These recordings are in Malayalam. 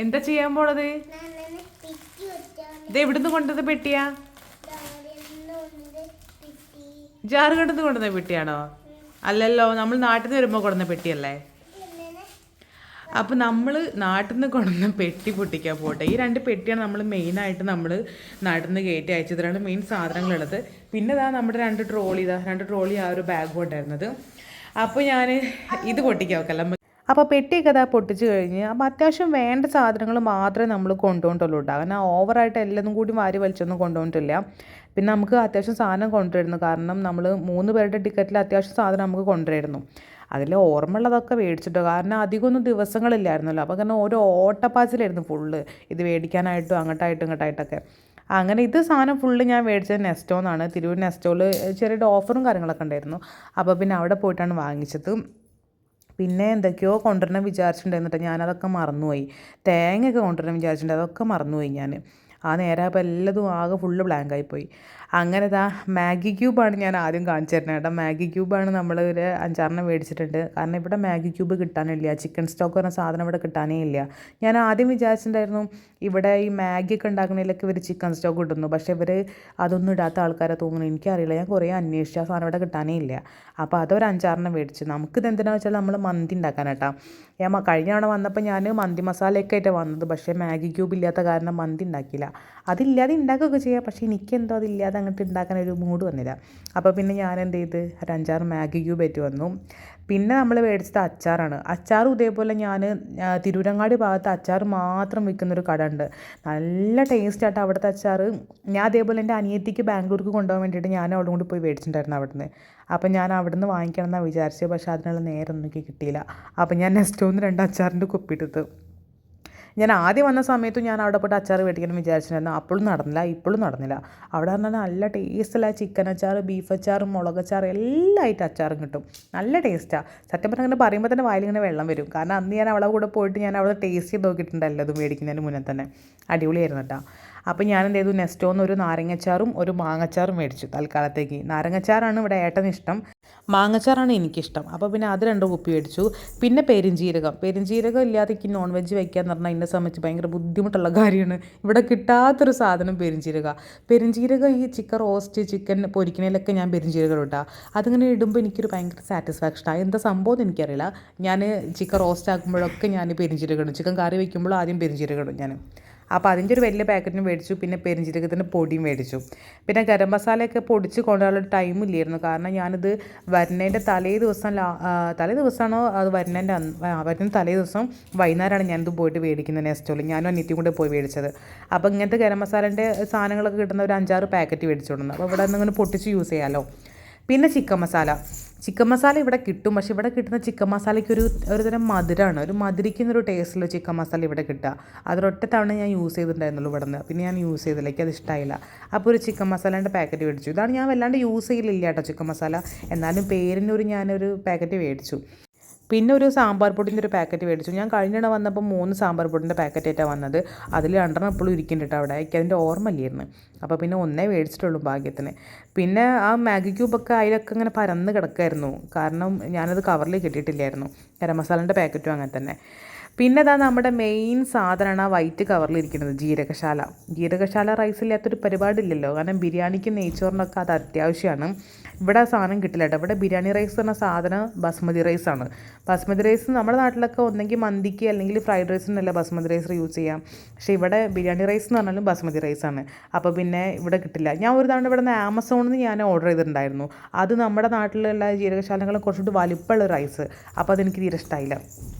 എന്താ ചെയ്യാൻ പോണത്? ഇത് എവിടുന്ന് കൊണ്ടുവന്ന പെട്ടിയാ? ജാർഖണ്ഡിൽ കൊണ്ടുവന്ന പെട്ടിയാണോ? അല്ലല്ലോ, നമ്മൾ നാട്ടിൽ നിന്ന് വരുമ്പോൾ കൊണ്ടുവന്ന പെട്ടിയല്ലേ? അപ്പോൾ നമ്മൾ നാട്ടിൽ നിന്ന് കൊണ്ടുവന്ന പെട്ടി പൊട്ടിക്കാൻ പോട്ടെ. ഈ രണ്ട് പെട്ടിയാണ് നമ്മൾ മെയിനായിട്ട് നമ്മൾ നാട്ടിൽ നിന്ന് കയറ്റി അയച്ചതിലാണ് മെയിൻ സാധനങ്ങളുള്ളത്. പിന്നെ ഇതാ നമ്മുടെ രണ്ട് ട്രോളി ആ ഒരു ബാഗും ഉണ്ടായിരുന്നത്. അപ്പോൾ ഞാൻ ഇത് പൊട്ടിക്കാൻ വെക്കല്ല. അപ്പോൾ പെട്ടിയൊക്കെ അതാ പൊട്ടിച്ച് കഴിഞ്ഞ് അപ്പോൾ അത്യാവശ്യം വേണ്ട സാധനങ്ങൾ മാത്രമേ നമ്മൾ കൊണ്ടുപോകണ്ടുള്ളൂ കേട്ടോ. കാരണം ഓവറായിട്ട് എല്ലാം കൂടി വാരി വലിച്ചൊന്നും കൊണ്ടുപോയിട്ടില്ല. പിന്നെ നമുക്ക് അത്യാവശ്യം സാധനം കൊണ്ടുവരുന്നു. കാരണം നമ്മൾ 3 പേരുടെ ടിക്കറ്റിൽ അത്യാവശ്യം സാധനം നമുക്ക് കൊണ്ടുവരുന്നു. അതിൽ ഓർമ്മയുള്ളതൊക്കെ മേടിച്ചിട്ടോ. കാരണം അധികമൊന്നും ദിവസങ്ങളില്ലായിരുന്നല്ലോ. അപ്പോൾ കാരണം ഓരോ ഓട്ടപ്പാച്ചിലായിരുന്നു ഫുള്ള്. ഇത് മേടിക്കാനായിട്ടും ഇങ്ങോട്ടായിട്ടൊക്കെ. അങ്ങനെ ഇത് സാധനം ഫുള്ള് ഞാൻ മേടിച്ചത് നെസ്റ്റോന്നാണ്. തിരൂർ നെസ്റ്റോയിൽ ചെറിയൊരു ഓഫറും കാര്യങ്ങളൊക്കെ ഉണ്ടായിരുന്നു. അപ്പോൾ പിന്നെ അവിടെ പോയിട്ടാണ് വാങ്ങിച്ചത്. പിന്നെ എന്തൊക്കെയോ കൊണ്ടുവരണം വിചാരിച്ചിട്ടുണ്ടായിരുന്നിട്ട് ഞാനതൊക്കെ മറന്നുപോയി. തേങ്ങയൊക്കെ കൊണ്ടുവരണം വിചാരിച്ചിട്ടുണ്ട്, അതൊക്കെ മറന്നുപോയി ഞാൻ. ആ നേരം അപ്പോൾ എല്ലാതും ആകെ ഫുള്ള് ബ്ലാങ്കായിപ്പോയി. അങ്ങനെ ഇതാ മാഗി ക്യൂബാണ് ഞാൻ ആദ്യം കാണിച്ചു തരുന്നത് കേട്ടോ. മാഗി ക്യൂബാണ് നമ്മൾ ഒരു 5-6 മേടിച്ചിട്ടുണ്ട്. കാരണം ഇവിടെ മാഗി ക്യൂബ് കിട്ടാനില്ല. ചിക്കൻ സ്റ്റോക്ക് പറഞ്ഞ സാധനം ഇവിടെ കിട്ടാനേ ഇല്ല. ഞാൻ ആദ്യം വിചാരിച്ചിട്ടുണ്ടായിരുന്നു ഇവിടെ ഈ മാഗിയൊക്കെ ഉണ്ടാക്കുന്നതിലൊക്കെ ഇവർ ചിക്കൻ സ്റ്റോക്ക് ഇടുന്നു. പക്ഷേ ഇവർ അതൊന്നും ഇടാത്ത ആൾക്കാരെ തോന്നുന്നു, എനിക്കറിയില്ല. ഞാൻ കുറേ അന്വേഷിച്ചു, ആ സാധനം ഇവിടെ കിട്ടാനേ ഇല്ല. അപ്പോൾ അതൊരു 5-6 മേടിച്ചു. നമുക്കിത് എന്തിനാണെന്ന് വെച്ചാൽ നമ്മൾ മന്തി ഉണ്ടാക്കാനാട്ടോ. ഞാൻ കഴിഞ്ഞ തവണ വന്നപ്പോൾ ഞാൻ മന്തി മസാലയൊക്കെ ആയിട്ടാണ് വന്നത്. പക്ഷേ മാഗി ക്യൂബ് ഇല്ലാത്ത കാരണം മന്തി ഉണ്ടാക്കിയില്ല. അതില്ലാതെ ഉണ്ടാക്കുകയൊക്കെ ചെയ്യാം, പക്ഷേ എനിക്കെന്തോ അതില്ലാതെ അങ്ങോട്ട് ഉണ്ടാക്കാനൊരു മൂഡ് വന്നില്ല. അപ്പോൾ പിന്നെ ഞാൻ എന്ത് ചെയ്ത് ഒരു 5-6 മാഗി ക്യൂബ് ആയിട്ട് വന്നു. പിന്നെ നമ്മൾ മേടിച്ചത് അച്ചാറാണ്. അച്ചാറും ഇതേപോലെ ഞാൻ തിരൂരങ്ങാടി ഭാഗത്ത് അച്ചാർ മാത്രം വിൽക്കുന്നൊരു കട ഉണ്ട്. നല്ല ടേസ്റ്റായിട്ട് അവിടുത്തെ അച്ചാർ. ഞാൻ അതേപോലെ എൻ്റെ അനിയത്തിക്ക് ബാംഗ്ലൂർക്ക് കൊണ്ടുപോകാൻ വേണ്ടിയിട്ട് ഞാൻ അവിടെ കൊണ്ട് പോയി മേടിച്ചിട്ടുണ്ടായിരുന്നു അവിടുന്ന്. അപ്പം ഞാൻ അവിടുന്ന് വാങ്ങിക്കണം എന്നാണ് വിചാരിച്ചത്. പക്ഷേ അതിനുള്ള നേരമൊന്നും എനിക്ക് കിട്ടിയില്ല. അപ്പം ഞാൻ നെസ്റ്റോന്ന് 2 അച്ചാറിൻ്റെ കുപ്പിയെടുത്ത്. ഞാൻ ആദ്യം വന്ന സമയത്തും ഞാൻ അവിടെ പോയിട്ട് അച്ചാർ മേടിക്കണം വിചാരിച്ചിട്ടുണ്ടായിരുന്നു. അപ്പോഴും നടന്നില്ല, ഇപ്പോഴും നടന്നില്ല. അവിടെ പറഞ്ഞാൽ നല്ല ടേസ്റ്റുള്ള ചിക്കൻ അച്ചാർ, ബീഫ് അച്ചാർ, മുളകച്ചാർ എല്ലാം ആയിട്ട് അച്ചാറും കിട്ടും. നല്ല ടേസ്റ്റാണ്. സത്യം പറഞ്ഞാൽ അങ്ങനെ പറയുമ്പോൾ തന്നെ വായിലിങ്ങനെ വെള്ളം വരും. കാരണം അന്ന് ഞാൻ അവളെ കൂടെ പോയിട്ട് ഞാൻ അവിടെ ടേസ്റ്റ് ചെയ്ത് നോക്കിയിട്ടുണ്ടല്ലോ അത് മേടിക്കുന്നതിന് മുന്നേ തന്നെ. അടിപൊളിയായിരുന്നു കേട്ടോ. അപ്പോൾ ഞാൻ എന്ത് ചെയ്തു, നെസ്റ്റോന്ന് ഒരു നാരങ്ങച്ചാറും ഒരു മാങ്ങച്ചാറും മേടിച്ചു തൽക്കാലത്തേക്ക്. നാരങ്ങച്ചാറാണ് ഇവിടെ ഏട്ടന് ഇഷ്ടം, മാങ്ങച്ചാറാണ് എനിക്കിഷ്ടം. അപ്പോൾ പിന്നെ അത് 2 കുപ്പി മേടിച്ചു. പിന്നെ പെരിഞ്ജീരകം ഇല്ലാതെ എനിക്ക് നോൺ വെജ് വയ്ക്കാന്ന് പറഞ്ഞാൽ എന്നെ സംബന്ധിച്ച് ഭയങ്കര ബുദ്ധിമുട്ടുള്ള കാര്യമാണ്. ഇവിടെ കിട്ടാത്തൊരു സാധനം പെരിഞ്ജീരകം ഈ ചിക്കൻ റോസ്റ്റ്, ചിക്കൻ പൊരിക്കണേലൊക്കെ ഞാൻ പെരിഞ്ജീരകം ഇട്ടാൽ അതിങ്ങനെ ഇടുമ്പോൾ എനിക്കൊരു ഭയങ്കര സാറ്റിസ്ഫാക്ഷനാണ്. എന്താ സംഭവം എന്ന് എനിക്കറിയില്ല. ഞാൻ ചിക്കൻ റോസ്റ്റ് ആക്കുമ്പോഴൊക്കെ ഞാൻ പെരിഞ്ജീരകം ഇടും. ചിക്കൻ കറി വയ്ക്കുമ്പോഴും ആദ്യം പെരിഞ്ജീരകം ഇടും ഞാൻ. അപ്പോൾ അതിൻ്റെ ഒരു വലിയ പാക്കറ്റിന് മേടിച്ചു. പിന്നെ പെരിഞ്ജീരകത്തിൻ്റെ പൊടിയും മേടിച്ചു. പിന്നെ ഗരം മസാലയൊക്കെ പൊടിച്ച് കൊണ്ടുപോകാനുള്ള ടൈം ഇല്ലായിരുന്നു. കാരണം ഞാനിത് വരുന്നതിൻ്റെ തലേ ദിവസമാണോ അത് വരുന്ന തലേ ദിവസം വൈകുന്നേരമാണ് ഞാനിത് പോയിട്ട് മേടിക്കുന്നത് നെസ്റ്റോയിൽ. ഞാനും അനിയത്തിയും കൂടെ പോയി മേടിച്ചത്. അപ്പോൾ ഇങ്ങനത്തെ ഗരം മസാലേൻ്റെ സാധനങ്ങളൊക്കെ കിട്ടുന്ന ഒരു 5-6 പാക്കറ്റ് മേടിച്ചുകൊണ്ടുവന്നു. അപ്പോൾ ഇവിടെ നിന്ന് ഇങ്ങനെ പൊട്ടിച്ച് യൂസ് ചെയ്യാമല്ലോ. പിന്നെ ചിക്കൻ മസാല ഇവിടെ കിട്ടും. പക്ഷേ ഇവിടെ കിട്ടുന്ന ചിക്കൻ മസാലയ്ക്ക് ഒരു തരം മധുരമാണ്, ഒരു മധുരിക്കുന്നൊരു ടേസ്റ്റിലുള്ള ചിക്കൻ മസാല ഇവിടെ കിട്ടുക. അതൊരൊറ്റ തവണ ഞാൻ യൂസ് ചെയ്തിട്ടുണ്ടായിരുന്നുള്ളൂ ഇവിടെ നിന്ന്. പിന്നെ ഞാൻ യൂസ് ചെയ്തില്ല, എനിക്ക് അത് ഇഷ്ടമായില്ല. അപ്പോൾ ഒരു ചിക്കൻ മസാലേൻ്റെ പാക്കറ്റ് മേടിച്ചു. ഇതാണ് ഞാൻ വല്ലാണ്ട് യൂസ് ചെയ്യലില്ല കേട്ടോ ചിക്കൻ മസാല. എന്നാലും പേരിനൊരു ഞാനൊരു പാക്കറ്റ് മേടിച്ചു. പിന്നെ ഒരു സാമ്പാർ പൊടിൻ്റെ ഒരു പാക്കറ്റ് മേടിച്ചു. ഞാൻ കഴിഞ്ഞിട വന്നപ്പോൾ 3 സാമ്പാർ പൊടിൻ്റെ പാക്കറ്റായിട്ടാണ് വന്നത്. അതിൽ 2 എപ്പോഴും ഇരിക്കുന്നുണ്ട് അവിടെ. എനിക്ക് അതിൻ്റെ ഓർമ്മയില്ലായിരുന്നു. അപ്പോൾ പിന്നെ 1 മേടിച്ചിട്ടുള്ളൂ ഭാഗ്യത്തിന്. പിന്നെ ആ മാഗി ക്യൂബൊക്കെ അതിലൊക്കെ ഇങ്ങനെ പരന്ന് കിടക്കുമായിരുന്നു. കാരണം ഞാനത് കവറിൽ കിട്ടിയിട്ടില്ലായിരുന്നു. ഗരം മസാലേൻ്റെ പാക്കറ്റും അങ്ങനെ തന്നെ. പിന്നെ അതാ നമ്മുടെ മെയിൻ സാധനമാണ് ആ വൈറ്റ് കവറിലിരിക്കുന്നത്, ജീരകശാല റൈസ് ഇല്ലാത്തൊരു പരിപാടിയില്ലല്ലോ. കാരണം ബിരിയാണിക്കും നെയ്ച്ചോറിനൊക്കെ അത് അത്യാവശ്യമാണ്. ഇവിടെ ആ സാധനം കിട്ടില്ല കേട്ടോ. ഇവിടെ ബിരിയാണി റൈസ് എന്ന സാധനം ബസ്മതി റൈസാണ്. ബസ്മതി റൈസ് നമ്മുടെ നാട്ടിലൊക്കെ ഒന്നെങ്കിൽ മന്തിക്ക് അല്ലെങ്കിൽ ഫ്രൈഡ് റൈസിനല്ല ബസ്മതി റൈസ് യൂസ് ചെയ്യാം. പക്ഷേ ഇവിടെ ബിരിയാണി റൈസ് എന്ന് പറഞ്ഞാലും ബസ്മതി റൈസാണ്. അപ്പോൾ പിന്നെ ഇവിടെ കിട്ടില്ല. ഞാൻ ഒരു തവണ ഇവിടെ നിന്ന് ആമസോണിൽ നിന്ന് ഞാൻ ഓർഡർ ചെയ്തിട്ടുണ്ടായിരുന്നു. അത് നമ്മുടെ നാട്ടിലുള്ള ജീരകശാലകളെ കുറച്ചുകൂടി വലിപ്പമുള്ള റൈസ്. അപ്പോൾ അതെനിക്ക് തീരെ ഇഷ്ടമായില്ല.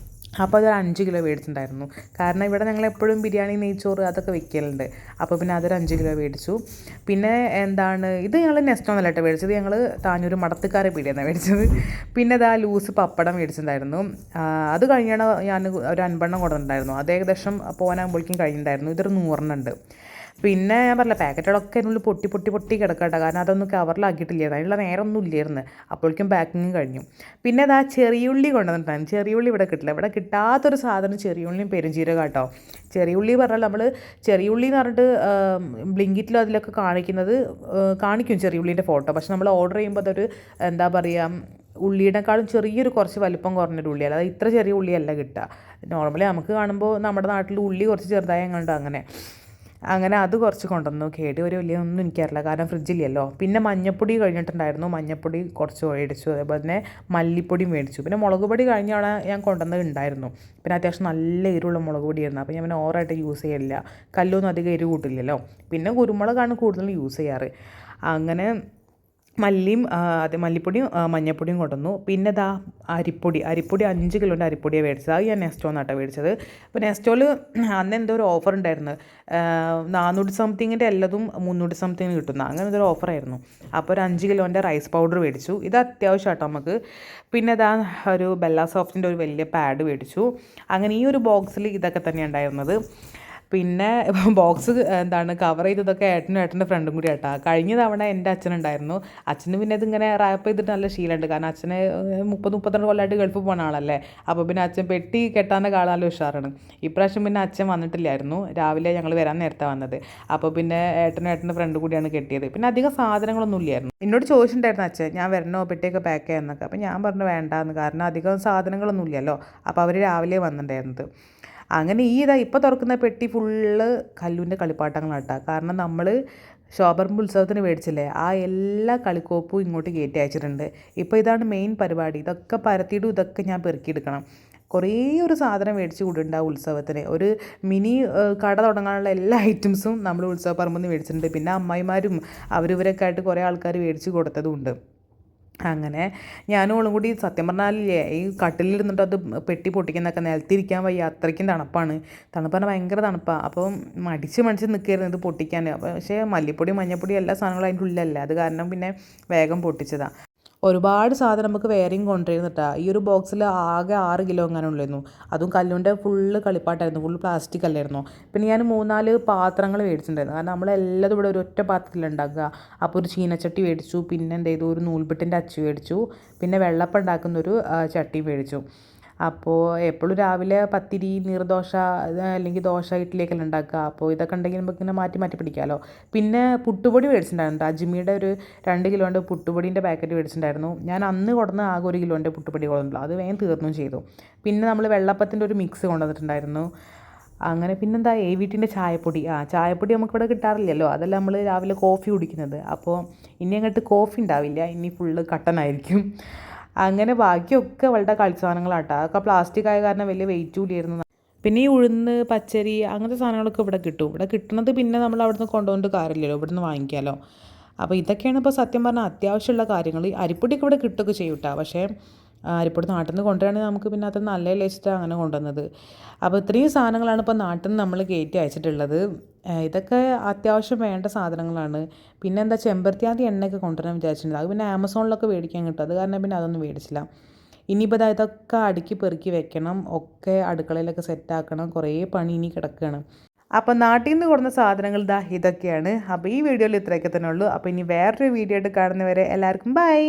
അപ്പോൾ അതൊരു 5 കിലോ മേടിച്ചിട്ടുണ്ടായിരുന്നു. കാരണം ഇവിടെ ഞങ്ങളെപ്പോഴും ബിരിയാണി, നെയ്ച്ചോറ് അതൊക്കെ വെക്കലുണ്ട്. അപ്പോൾ പിന്നെ അതൊരു 5 കിലോ മേടിച്ചു. പിന്നെ ഇത് ഞങ്ങൾ നെസ്റ്റോന്നല്ല കേട്ടോ മേടിച്ചത്, ഞങ്ങൾ താനൂർ മടത്തുകാരെ പീടികയെന്നാണ് മേടിച്ചത്. പിന്നെ അതാ ലൂസ് പപ്പടം മേടിച്ചിട്ടുണ്ടായിരുന്നു. അത് കഴിഞ്ഞാണ് ഞാൻ ഒരു 5 എണ്ണം കൊടുത്തിട്ടുണ്ടായിരുന്നു. അത് ഏകദേശം പോകാനാകുമ്പോഴേക്കും കഴിഞ്ഞിട്ടുണ്ടായിരുന്നു. ഇതൊരു 100 ഉണ്ട്. പിന്നെ ഞാൻ പറഞ്ഞില്ല, പാക്കറ്റുകളൊക്കെ അതിനുള്ളിൽ പൊട്ടി കിടക്കട്ടെ. കാരണം അതൊന്നും കവറിലാക്കിയിട്ടില്ലായിരുന്നു, അതിനുള്ള നേരമൊന്നും ഇല്ലായിരുന്നു. അപ്പോഴേക്കും പാക്കിങ് കഴിഞ്ഞു. പിന്നെ അതാ ചെറിയുള്ളി കൊണ്ടുവന്നിട്ടുണ്ടായിരുന്നു. ചെറിയുള്ളി ഇവിടെ കിട്ടില്ല. ഇവിടെ കിട്ടാത്തൊരു സാധനം ചെറിയുള്ളിയും പെരുംജീരകം കേട്ടോ. ചെറിയുള്ളി പറഞ്ഞാൽ നമ്മൾ ചെറിയുള്ളി എന്ന് പറഞ്ഞിട്ട് ബ്ലിങ്കിറ്റിലോ അതിലൊക്കെ കാണിക്കും ചെറിയുള്ളീൻ്റെ ഫോട്ടോ. പക്ഷെ നമ്മൾ ഓർഡർ ചെയ്യുമ്പോൾ അതൊരു എന്താ പറയുക, ഉള്ളിയേക്കാളും ചെറിയൊരു കുറച്ച് വലിപ്പം കുറഞ്ഞൊരു ഉള്ളിയല്ല. അത് ഇത്ര ചെറിയ ഉള്ളിയല്ല കിട്ടുക. നോർമലി നമുക്ക് കാണുമ്പോൾ നമ്മുടെ നാട്ടിൽ ഉള്ളി കുറച്ച് ചെറുതായി കണ്ടു അങ്ങനെ അത് കുറച്ച് കൊണ്ടുവന്നു. കേടി ഒരു വലിയ ഒന്നും എനിക്കറിയില്ല, കാരണം ഫ്രിഡ്ജില്ലല്ലോ. പിന്നെ മഞ്ഞപ്പൊടി കഴിഞ്ഞിട്ടുണ്ടായിരുന്നു, മഞ്ഞപ്പൊടി കുറച്ച് മേടിച്ചു. അതേപോലെ തന്നെ മല്ലിപ്പൊടിയും മേടിച്ചു. പിന്നെ മുളക് പൊടി കഴിഞ്ഞ അവിടെ ഞാൻ കൊണ്ടുവന്നത് ഉണ്ടായിരുന്നു. പിന്നെ അത്യാവശ്യം നല്ല എരിവുള്ള മുളക് പൊടിയായിരുന്നു. അപ്പോൾ ഞാൻ പിന്നെ ഓവറായിട്ട് യൂസ് ചെയ്യില്ല, കല്ലൊന്നും അധികം എരിവ് കൂട്ടില്ലല്ലോ. പിന്നെ കുരുമുളകാണ് കൂടുതൽ യൂസ് ചെയ്യാറ്. അങ്ങനെ മല്ലിപ്പൊടിയും മഞ്ഞൾപ്പൊടിയും കൊണ്ടുവന്നു. പിന്നെ അരിപ്പൊടി 5 കിലോൻ്റെ അരിപ്പൊടിയാണ് മേടിച്ചത്. അത് ഞാൻ നെസ്റ്റോന്നാട്ടോ മേടിച്ചത്. അപ്പോൾ നെസ്റ്റോയിൽ അന്ന് എന്തോ ഒരു ഓഫർ ഉണ്ടായിരുന്നു, 400 സംതിങ്ങിൻ്റെ എല്ലതും 300 സംതിങ് കിട്ടുന്ന അങ്ങനെ എന്തൊരു ഓഫറായിരുന്നു. അപ്പോൾ ഒരു 5 കിലോൻ്റെ റൈസ് പൗഡർ മേടിച്ചു. ഇത് അത്യാവശ്യം കേട്ടോ നമുക്ക്. പിന്നെ ഒരു ബെല്ല സോഫ്റ്റിൻ്റെ ഒരു വലിയ പാഡ് മേടിച്ചു. അങ്ങനെ ഈ ഒരു ബോക്സിൽ ഇതൊക്കെ തന്നെയാണ് ഉണ്ടായിരുന്നത്. പിന്നെ ബോക്സ് കവർ ചെയ്തതൊക്കെ ഏട്ടൻ്റെ ഫ്രണ്ടും കൂടി ആട്ടാ. കഴിഞ്ഞ തവണ എൻ്റെ അച്ഛനുണ്ടായിരുന്നു. അച്ഛന് പിന്നെ ഇതിങ്ങനെ റാപ്പ് ചെയ്തിട്ട് നല്ല ശീലമുണ്ട്, കാരണം അച്ഛന് 32 കൊല്ലമായിട്ട് ഗൾഫിൽ പോകുന്ന ആളല്ലേ. അപ്പോൾ പിന്നെ അച്ഛൻ പെട്ടി കെട്ടാൻ്റെ കാള് നല്ല ഉഷാറാണ്. ഇപ്രാവശ്യം പിന്നെ അച്ഛൻ വന്നിട്ടില്ലായിരുന്നു, രാവിലെ ഞങ്ങൾ വരാൻ നേരത്തെ വന്നത്. അപ്പോൾ പിന്നെ ഏട്ടൻ്റെ ഫ്രണ്ട് കൂടിയാണ് കെട്ടിയത്. പിന്നെ അധികം സാധനങ്ങളൊന്നും ഇല്ലായിരുന്നു. എന്നോട് ചോദിച്ചിട്ടുണ്ടായിരുന്നു അച്ഛൻ, ഞാൻ വരണോ പെട്ടിയൊക്കെ പാക്ക് ചെയ്യാമെന്നൊക്കെ. അപ്പോൾ ഞാൻ പറഞ്ഞു വേണ്ടാന്ന്, കാരണം അധികം സാധനങ്ങളൊന്നും ഇല്ലല്ലോ. അപ്പോൾ അവർ രാവിലെ വന്നിട്ടുണ്ടായിരുന്നത്. അങ്ങനെ ഇപ്പോൾ തുറക്കുന്ന പെട്ടി ഫുള്ള് കല്ലുവിൻ്റെ കളിപ്പാട്ടങ്ങളാട്ടാ. കാരണം നമ്മൾ ശോഭർമ്പ് ഉത്സവത്തിന് മേടിച്ചില്ലേ, ആ എല്ലാ കളിക്കോപ്പും ഇങ്ങോട്ട് കയറ്റി അയച്ചിട്ടുണ്ട്. ഇപ്പോൾ ഇതാണ് മെയിൻ പരിപാടി. ഇതൊക്കെ പരത്തിയിടും, ഇതൊക്കെ ഞാൻ പെറുക്കിയെടുക്കണം. കുറേ ഒരു സാധനം മേടിച്ച് കൂടിയുണ്ട് ആ ഉത്സവത്തിന്. ഒരു മിനി കട തുടങ്ങാനുള്ള എല്ലാ ഐറ്റംസും നമ്മൾ ഉത്സവ പറമ്പിൽ നിന്ന് മേടിച്ചിട്ടുണ്ട്. പിന്നെ അമ്മായിമാരും അവരിവരൊക്കെ ആയിട്ട് കുറേ ആൾക്കാർ മേടിച്ച് കൊടുത്തതുമുണ്ട്. അങ്ങനെ ഞാനും ഓളും കൂടി സത്യം പറഞ്ഞാലില്ലേ, ഈ കട്ടിലിരുന്നിട്ട് അത് പെട്ടി പൊട്ടിക്കുന്നതൊക്കെ നിലത്തിരിക്കാൻ വയ്യ, അത്രയ്ക്കും തണുപ്പാണ്. തണുപ്പ് പറഞ്ഞാൽ ഭയങ്കര തണുപ്പാണ്. അപ്പം മടിച്ച് നിൽക്കുകയായിരുന്നു ഇത് പൊട്ടിക്കാൻ. പക്ഷേ മല്ലിപ്പൊടി മഞ്ഞൾപ്പൊടി എല്ലാ സാധനങ്ങളും അതിൻ്റെ ഉള്ളിലല്ലേ, അത് കാരണം പിന്നെ വേഗം പൊട്ടിച്ചതാണ്. ഒരുപാട് സാധനം നമുക്ക് വേറെയും കൊണ്ടുവരുന്നിട്ടാ. ഈ ഒരു ബോക്സിൽ ആകെ 6 കിലോ എങ്ങനെ ഉള്ളായിരുന്നു. അതും കല്ലുൻ്റെ ഫുള്ള് കളിപ്പാട്ടായിരുന്നു, ഫുള്ള് പ്ലാസ്റ്റിക് അല്ലായിരുന്നു. പിന്നെ ഞാൻ 3-4 പാത്രങ്ങൾ മേടിച്ചിട്ടുണ്ടായിരുന്നു, കാരണം നമ്മളെല്ലതും ഇവിടെ ഒരു ഒറ്റ പാത്രത്തിലുണ്ടാക്കുക. അപ്പോൾ ഒരു ചീനച്ചട്ടി മേടിച്ചു. പിന്നെ എന്ത് ചെയ്തു, ഒരു നൂൽപുട്ടിൻ്റെ അച്ച് മേടിച്ചു. പിന്നെ വെള്ളപ്പം ഉണ്ടാക്കുന്നൊരു ചട്ടി മേടിച്ചു. അപ്പോൾ എപ്പോഴും രാവിലെ പത്തിരി, നീർദോശ അല്ലെങ്കിൽ ദോശ, ഇഡ്ഡലിയൊക്കെ ഉണ്ടാക്കുക. അപ്പോൾ ഇതൊക്കെ ഉണ്ടെങ്കിൽ നമുക്ക് ഇങ്ങനെ മാറ്റി പിടിക്കാമല്ലോ. പിന്നെ പുട്ടുപൊടി മേടിച്ചിട്ടുണ്ടായിരുന്നു. അജ്മിയുടെ ഒരു 2 കിലോൻ്റെ പുട്ടുപൊടീൻ്റെ പാക്കറ്റ് മേടിച്ചിട്ടുണ്ടായിരുന്നു. ഞാൻ അന്ന് കൊടുന്ന ആകെ 1 കിലോൻ്റെ പുട്ടുപൊടി കൊണ്ടുള്ളൂ, അത് വേഗം തീർന്നും ചെയ്തു. പിന്നെ നമ്മൾ വെള്ളപ്പത്തിൻ്റെ ഒരു മിക്സ് കൊണ്ടുവന്നിട്ടുണ്ടായിരുന്നു. അങ്ങനെ പിന്നെന്താ വീട്ടിൻ്റെ ചായപ്പൊടി. ചായപ്പൊടി നമുക്കിവിടെ കിട്ടാറില്ലല്ലോ, അതല്ല നമ്മൾ രാവിലെ കോഫി കുടിക്കുന്നത്. അപ്പോൾ ഇനി അങ്ങോട്ട് കോഫി ഉണ്ടാവില്ല, ഇനി ഫുള്ള് കട്ടനായിരിക്കും. അങ്ങനെ ബാക്കിയൊക്കെ വളരെ കളിസാധനങ്ങളാട്ടോ. അതൊക്കെ പ്ലാസ്റ്റിക് ആയ കാരണം വലിയ വെയിറ്റ് കൂടിയായിരുന്നു. പിന്നെ ഈ ഉഴുന്ന്, പച്ചരി അങ്ങനത്തെ സാധനങ്ങളൊക്കെ ഇവിടെ കിട്ടും. ഇവിടെ കിട്ടുന്നത് പിന്നെ നമ്മൾ അവിടുന്ന് കൊണ്ടുപോയിട്ട് കാര്യമില്ലല്ലോ, ഇവിടുന്ന് വാങ്ങിക്കാമല്ലോ. അപ്പോൾ ഇതൊക്കെയാണ് ഇപ്പോൾ സത്യം പറഞ്ഞാൽ അത്യാവശ്യമുള്ള കാര്യങ്ങൾ. അരിപ്പൊടിയൊക്കെ ഇവിടെ കിട്ടുകയൊക്കെ ചെയ്യും കേട്ടോ. പക്ഷേ അരിപ്പൊടി നാട്ടിൽ നിന്ന് കൊണ്ടുവരികയാണെങ്കിൽ നമുക്ക് പിന്നെ അത് നല്ല ലേസ്റ്റാണ് അങ്ങനെ കൊണ്ടുവന്നത്. അപ്പോൾ ഇത്രയും സാധനങ്ങളാണ് ഇപ്പോൾ നാട്ടിൽ നിന്ന് നമ്മൾ കയറ്റി അയച്ചിട്ടുള്ളത്. ഇതൊക്കെ അത്യാവശ്യം വേണ്ട സാധനങ്ങളാണ്. പിന്നെ എന്താ, ചെമ്പരത്തിയാതി എണ്ണയൊക്കെ കൊണ്ടുവരാൻ വിചാരിച്ചിട്ടുണ്ട്. അത് പിന്നെ ആമസോണിലൊക്കെ മേടിക്കാൻ കിട്ടും, അത് കാരണം പിന്നെ അതൊന്നും മേടിച്ചില്ല. ഇനിയിപ്പോൾ ഇതൊക്കെ അടുക്കി പെറുക്കി വെക്കണം, ഒക്കെ അടുക്കളയിലൊക്കെ സെറ്റാക്കണം, കുറേ പണി ഇനി കിടക്കുകയാണ്. അപ്പോൾ നാട്ടിൽ നിന്ന് കൊടുക്കുന്ന സാധനങ്ങൾ ഇതൊക്കെയാണ്. അപ്പോൾ ഈ വീഡിയോയിൽ ഇത്രയൊക്കെ തന്നെ ഉള്ളൂ. അപ്പോൾ ഇനി വേറൊരു വീഡിയോ ആയിട്ട് കാണുന്നവരെ എല്ലാവർക്കും ബൈ.